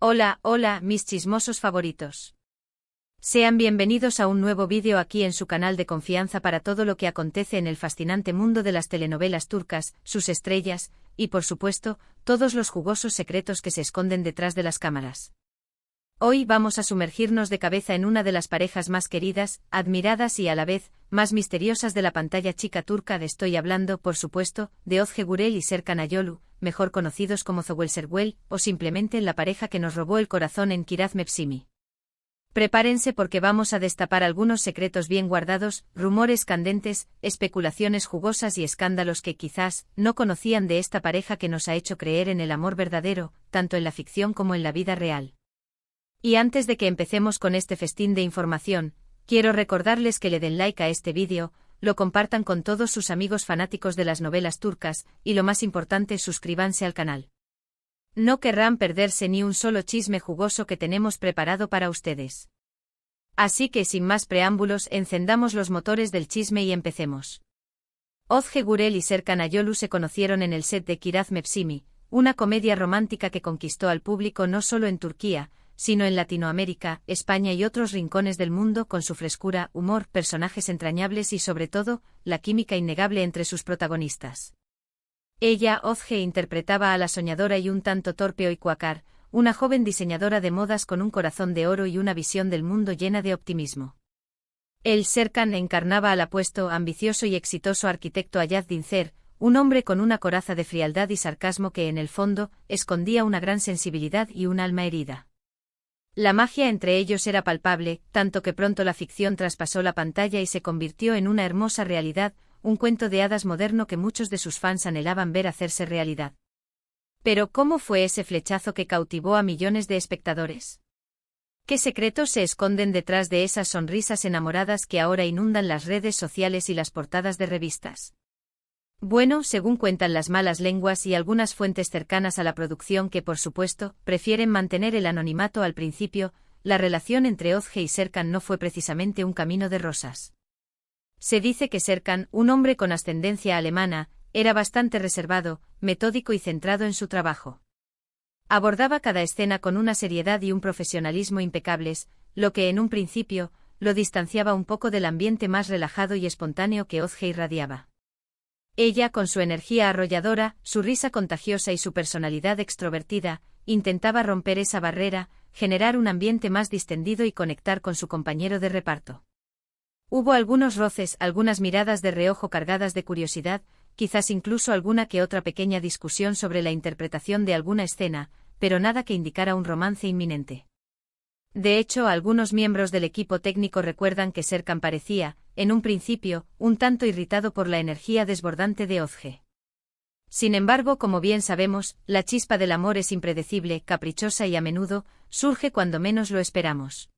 Hola, hola, mis chismosos favoritos. Sean bienvenidos a un nuevo vídeo aquí en su canal de confianza para todo lo que acontece en el fascinante mundo de las telenovelas turcas, sus estrellas, y por supuesto, todos los jugosos secretos que se esconden detrás de las cámaras. Hoy vamos a sumergirnos de cabeza en una de las parejas más queridas, admiradas y a la vez, más misteriosas de la pantalla chica turca. Estoy hablando, por supuesto, de Özge Gürel y Serkan Ayolu, mejor conocidos como Zowel Serwel, o simplemente la pareja que nos robó el corazón en Kiraz Mevsimi. Prepárense porque vamos a destapar algunos secretos bien guardados, rumores candentes, especulaciones jugosas y escándalos que quizás no conocían de esta pareja que nos ha hecho creer en el amor verdadero, tanto en la ficción como en la vida real. Y antes de que empecemos con este festín de información, quiero recordarles que le den like a este vídeo, lo compartan con todos sus amigos fanáticos de las novelas turcas, y lo más importante, suscríbanse al canal. No querrán perderse ni un solo chisme jugoso que tenemos preparado para ustedes. Así que sin más preámbulos, encendamos los motores del chisme y empecemos. Özge Gürel y Serkan Ayolu se conocieron en el set de Kiraz Mevsimi, una comedia romántica que conquistó al público no solo en Turquía, sino en Latinoamérica, España y otros rincones del mundo con su frescura, humor, personajes entrañables y sobre todo, la química innegable entre sus protagonistas. Ella, Özge, interpretaba a la soñadora y un tanto torpe Öykü Akar, una joven diseñadora de modas con un corazón de oro y una visión del mundo llena de optimismo. Él, Serkan, encarnaba al apuesto, ambicioso y exitoso arquitecto Ayaz Dincer, un hombre con una coraza de frialdad y sarcasmo que en el fondo escondía una gran sensibilidad y un alma herida. La magia entre ellos era palpable, tanto que pronto la ficción traspasó la pantalla y se convirtió en una hermosa realidad, un cuento de hadas moderno que muchos de sus fans anhelaban ver hacerse realidad. Pero ¿cómo fue ese flechazo que cautivó a millones de espectadores? ¿Qué secretos se esconden detrás de esas sonrisas enamoradas que ahora inundan las redes sociales y las portadas de revistas? Bueno, según cuentan las malas lenguas y algunas fuentes cercanas a la producción que por supuesto, prefieren mantener el anonimato al principio, la relación entre Özge y Serkan no fue precisamente un camino de rosas. Se dice que Serkan, un hombre con ascendencia alemana, era bastante reservado, metódico y centrado en su trabajo. Abordaba cada escena con una seriedad y un profesionalismo impecables, lo que en un principio, lo distanciaba un poco del ambiente más relajado y espontáneo que Özge irradiaba. Ella, con su energía arrolladora, su risa contagiosa y su personalidad extrovertida, intentaba romper esa barrera, generar un ambiente más distendido y conectar con su compañero de reparto. Hubo algunos roces, algunas miradas de reojo cargadas de curiosidad, quizás incluso alguna que otra pequeña discusión sobre la interpretación de alguna escena, pero nada que indicara un romance inminente. De hecho, algunos miembros del equipo técnico recuerdan que Serkan parecía, en un principio, un tanto irritado por la energía desbordante de Özge. Sin embargo, como bien sabemos, la chispa del amor es impredecible, caprichosa y a menudo, surge cuando menos lo esperamos.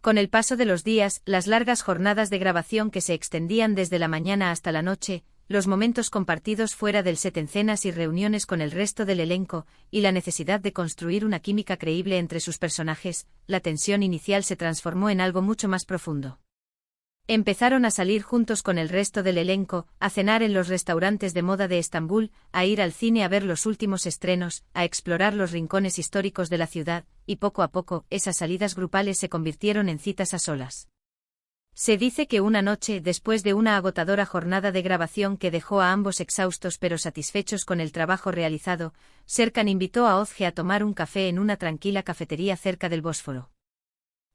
Con el paso de los días, las largas jornadas de grabación que se extendían desde la mañana hasta la noche, los momentos compartidos fuera del set en cenas y reuniones con el resto del elenco, y la necesidad de construir una química creíble entre sus personajes, la tensión inicial se transformó en algo mucho más profundo. Empezaron a salir juntos con el resto del elenco, a cenar en los restaurantes de moda de Estambul, a ir al cine a ver los últimos estrenos, a explorar los rincones históricos de la ciudad, y poco a poco, esas salidas grupales se convirtieron en citas a solas. Se dice que una noche, después de una agotadora jornada de grabación que dejó a ambos exhaustos pero satisfechos con el trabajo realizado, Serkan invitó a Özge a tomar un café en una tranquila cafetería cerca del Bósforo.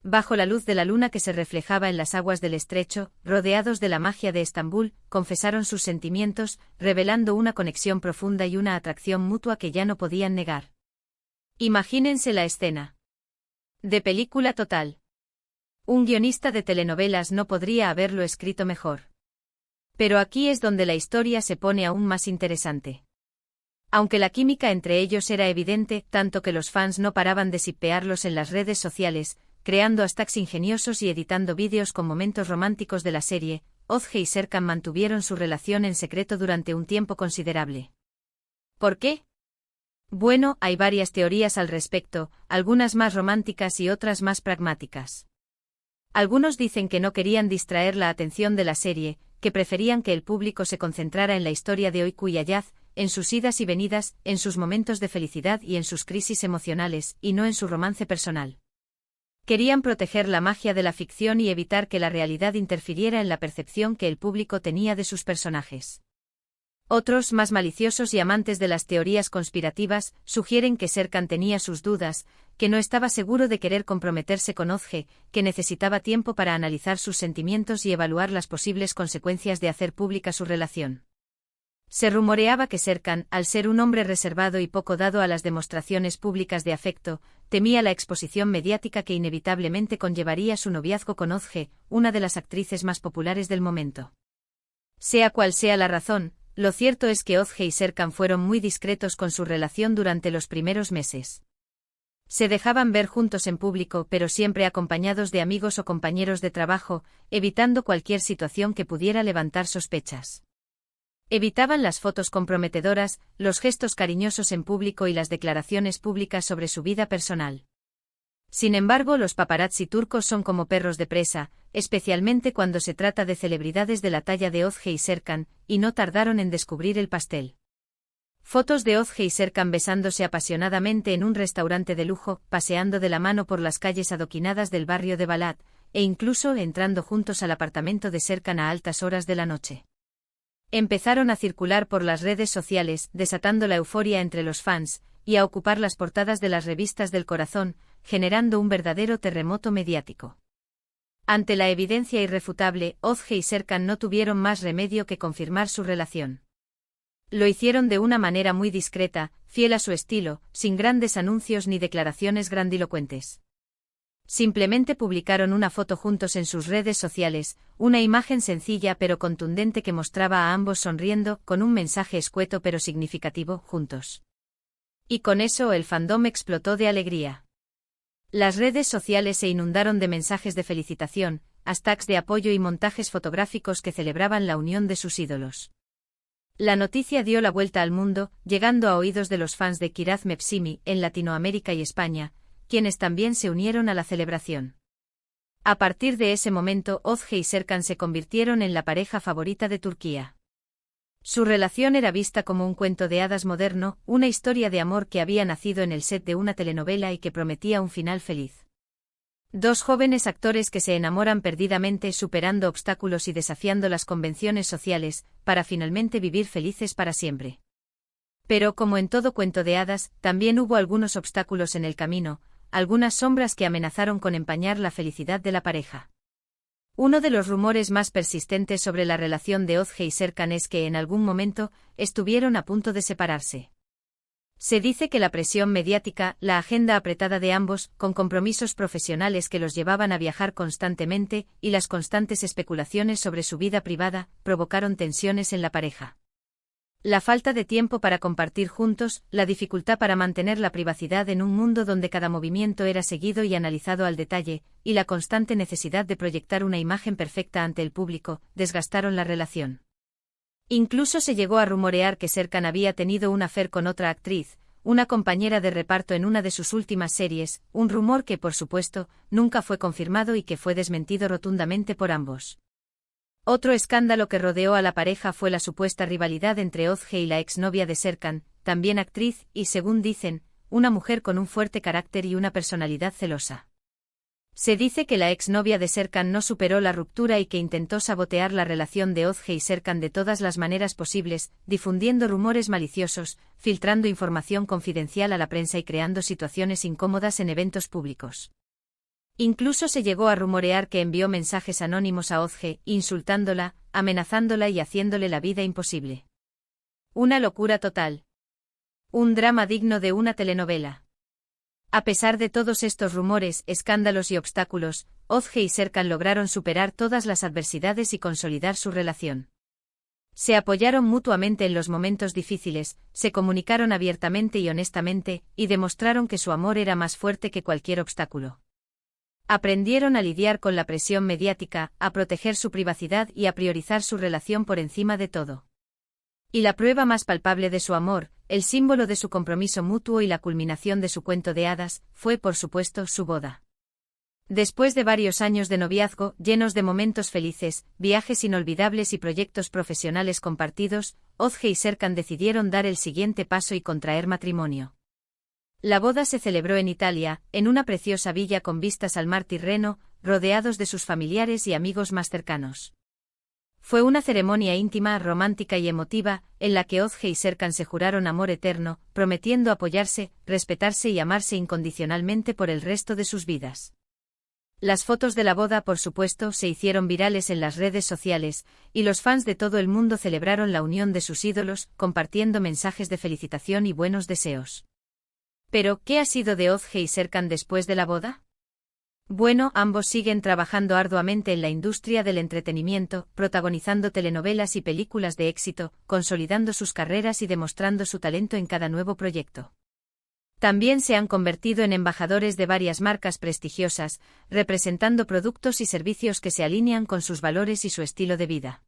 Bajo la luz de la luna que se reflejaba en las aguas del estrecho, rodeados de la magia de Estambul, confesaron sus sentimientos, revelando una conexión profunda y una atracción mutua que ya no podían negar. Imagínense la escena. De película total. Un guionista de telenovelas no podría haberlo escrito mejor. Pero aquí es donde la historia se pone aún más interesante. Aunque la química entre ellos era evidente, tanto que los fans no paraban de shippearlos en las redes sociales, creando hashtags ingeniosos y editando vídeos con momentos románticos de la serie, Özge y Serkan mantuvieron su relación en secreto durante un tiempo considerable. ¿Por qué? Bueno, hay varias teorías al respecto, algunas más románticas y otras más pragmáticas. Algunos dicen que no querían distraer la atención de la serie, que preferían que el público se concentrara en la historia de Öykü y Ayaz, en sus idas y venidas, en sus momentos de felicidad y en sus crisis emocionales, y no en su romance personal. Querían proteger la magia de la ficción y evitar que la realidad interfiriera en la percepción que el público tenía de sus personajes. Otros, más maliciosos y amantes de las teorías conspirativas, sugieren que Serkan tenía sus dudas, que no estaba seguro de querer comprometerse con Özge, que necesitaba tiempo para analizar sus sentimientos y evaluar las posibles consecuencias de hacer pública su relación. Se rumoreaba que Serkan, al ser un hombre reservado y poco dado a las demostraciones públicas de afecto, temía la exposición mediática que inevitablemente conllevaría su noviazgo con Özge, una de las actrices más populares del momento. Sea cual sea la razón, lo cierto es que Özge y Serkan fueron muy discretos con su relación durante los primeros meses. Se dejaban ver juntos en público, pero siempre acompañados de amigos o compañeros de trabajo, evitando cualquier situación que pudiera levantar sospechas. Evitaban las fotos comprometedoras, los gestos cariñosos en público y las declaraciones públicas sobre su vida personal. Sin embargo, los paparazzi turcos son como perros de presa, especialmente cuando se trata de celebridades de la talla de Özge y Serkan, y no tardaron en descubrir el pastel. Fotos de Özge y Serkan besándose apasionadamente en un restaurante de lujo, paseando de la mano por las calles adoquinadas del barrio de Balat, e incluso entrando juntos al apartamento de Serkan a altas horas de la noche. Empezaron a circular por las redes sociales, desatando la euforia entre los fans, y a ocupar las portadas de las revistas del corazón, generando un verdadero terremoto mediático. Ante la evidencia irrefutable, Özge y Serkan no tuvieron más remedio que confirmar su relación. Lo hicieron de una manera muy discreta, fiel a su estilo, sin grandes anuncios ni declaraciones grandilocuentes. Simplemente publicaron una foto juntos en sus redes sociales, una imagen sencilla pero contundente que mostraba a ambos sonriendo, con un mensaje escueto pero significativo, juntos. Y con eso el fandom explotó de alegría. Las redes sociales se inundaron de mensajes de felicitación, hashtags de apoyo y montajes fotográficos que celebraban la unión de sus ídolos. La noticia dio la vuelta al mundo, llegando a oídos de los fans de Kiraz Mepsimi en Latinoamérica y España, quienes también se unieron a la celebración. A partir de ese momento, Özge y Serkan se convirtieron en la pareja favorita de Turquía. Su relación era vista como un cuento de hadas moderno, una historia de amor que había nacido en el set de una telenovela y que prometía un final feliz. Dos jóvenes actores que se enamoran perdidamente superando obstáculos y desafiando las convenciones sociales, para finalmente vivir felices para siempre. Pero como en todo cuento de hadas, también hubo algunos obstáculos en el camino, algunas sombras que amenazaron con empañar la felicidad de la pareja. Uno de los rumores más persistentes sobre la relación de Özge y Serkan es que en algún momento estuvieron a punto de separarse. Se dice que la presión mediática, la agenda apretada de ambos, con compromisos profesionales que los llevaban a viajar constantemente, y las constantes especulaciones sobre su vida privada, provocaron tensiones en la pareja. La falta de tiempo para compartir juntos, la dificultad para mantener la privacidad en un mundo donde cada movimiento era seguido y analizado al detalle, y la constante necesidad de proyectar una imagen perfecta ante el público, desgastaron la relación. Incluso se llegó a rumorear que Serkan había tenido un affair con otra actriz, una compañera de reparto en una de sus últimas series, un rumor que, por supuesto, nunca fue confirmado y que fue desmentido rotundamente por ambos. Otro escándalo que rodeó a la pareja fue la supuesta rivalidad entre Özge y la exnovia de Serkan, también actriz y, según dicen, una mujer con un fuerte carácter y una personalidad celosa. Se dice que la exnovia de Serkan no superó la ruptura y que intentó sabotear la relación de Özge y Serkan de todas las maneras posibles, difundiendo rumores maliciosos, filtrando información confidencial a la prensa y creando situaciones incómodas en eventos públicos. Incluso se llegó a rumorear que envió mensajes anónimos a Özge, insultándola, amenazándola y haciéndole la vida imposible. Una locura total. Un drama digno de una telenovela. A pesar de todos estos rumores, escándalos y obstáculos, Özge y Serkan lograron superar todas las adversidades y consolidar su relación. Se apoyaron mutuamente en los momentos difíciles, se comunicaron abiertamente y honestamente, y demostraron que su amor era más fuerte que cualquier obstáculo. Aprendieron a lidiar con la presión mediática, a proteger su privacidad y a priorizar su relación por encima de todo. Y la prueba más palpable de su amor, el símbolo de su compromiso mutuo y la culminación de su cuento de hadas, fue por supuesto su boda. Después de varios años de noviazgo, llenos de momentos felices, viajes inolvidables y proyectos profesionales compartidos, Özge y Serkan decidieron dar el siguiente paso y contraer matrimonio. La boda se celebró en Italia, en una preciosa villa con vistas al mar Tirreno, rodeados de sus familiares y amigos más cercanos. Fue una ceremonia íntima, romántica y emotiva, en la que Özge y Serkan se juraron amor eterno, prometiendo apoyarse, respetarse y amarse incondicionalmente por el resto de sus vidas. Las fotos de la boda, por supuesto, se hicieron virales en las redes sociales, y los fans de todo el mundo celebraron la unión de sus ídolos, compartiendo mensajes de felicitación y buenos deseos. Pero, ¿qué ha sido de Özge y Serkan después de la boda? Bueno, ambos siguen trabajando arduamente en la industria del entretenimiento, protagonizando telenovelas y películas de éxito, consolidando sus carreras y demostrando su talento en cada nuevo proyecto. También se han convertido en embajadores de varias marcas prestigiosas, representando productos y servicios que se alinean con sus valores y su estilo de vida.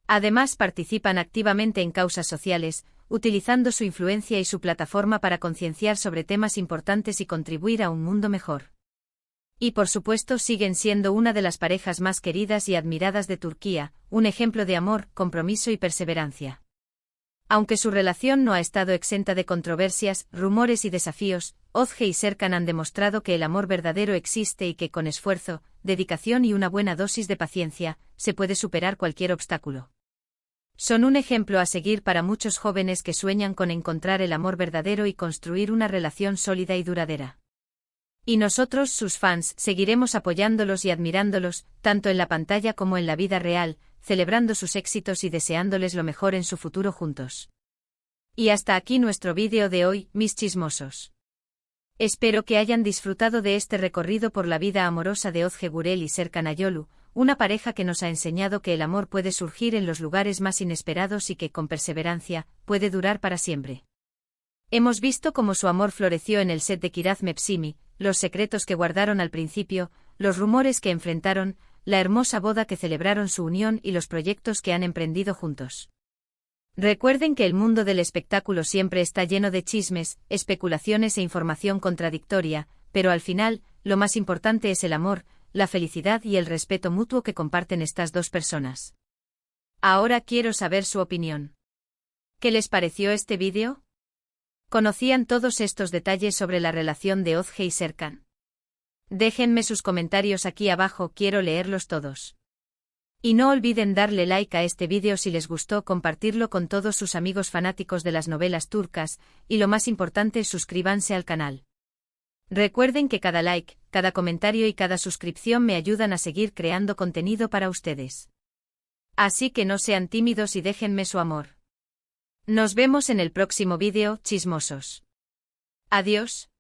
Además, participan activamente en causas sociales, utilizando su influencia y su plataforma para concienciar sobre temas importantes y contribuir a un mundo mejor. Y por supuesto siguen siendo una de las parejas más queridas y admiradas de Turquía, un ejemplo de amor, compromiso y perseverancia. Aunque su relación no ha estado exenta de controversias, rumores y desafíos, Özge y Serkan han demostrado que el amor verdadero existe y que con esfuerzo, dedicación y una buena dosis de paciencia, se puede superar cualquier obstáculo. Son un ejemplo a seguir para muchos jóvenes que sueñan con encontrar el amor verdadero y construir una relación sólida y duradera. Y nosotros, sus fans, seguiremos apoyándolos y admirándolos, tanto en la pantalla como en la vida real, celebrando sus éxitos y deseándoles lo mejor en su futuro juntos. Y hasta aquí nuestro vídeo de hoy, mis chismosos. Espero que hayan disfrutado de este recorrido por la vida amorosa de Özge Gürel y Serkan Ayolu, una pareja que nos ha enseñado que el amor puede surgir en los lugares más inesperados y que, con perseverancia, puede durar para siempre. Hemos visto cómo su amor floreció en el set de Kiraz Mevsimi, los secretos que guardaron al principio, los rumores que enfrentaron, la hermosa boda que celebraron su unión y los proyectos que han emprendido juntos. Recuerden que el mundo del espectáculo siempre está lleno de chismes, especulaciones e información contradictoria, pero al final, lo más importante es el amor, la felicidad y el respeto mutuo que comparten estas dos personas. Ahora quiero saber su opinión. ¿Qué les pareció este vídeo? ¿Conocían todos estos detalles sobre la relación de Özge y Serkan? Déjenme sus comentarios aquí abajo, quiero leerlos todos. Y no olviden darle like a este vídeo si les gustó, compartirlo con todos sus amigos fanáticos de las novelas turcas, y lo más importante, suscríbanse al canal. Recuerden que cada like, cada comentario y cada suscripción me ayudan a seguir creando contenido para ustedes. Así que no sean tímidos y déjenme su amor. Nos vemos en el próximo vídeo, chismosos. Adiós.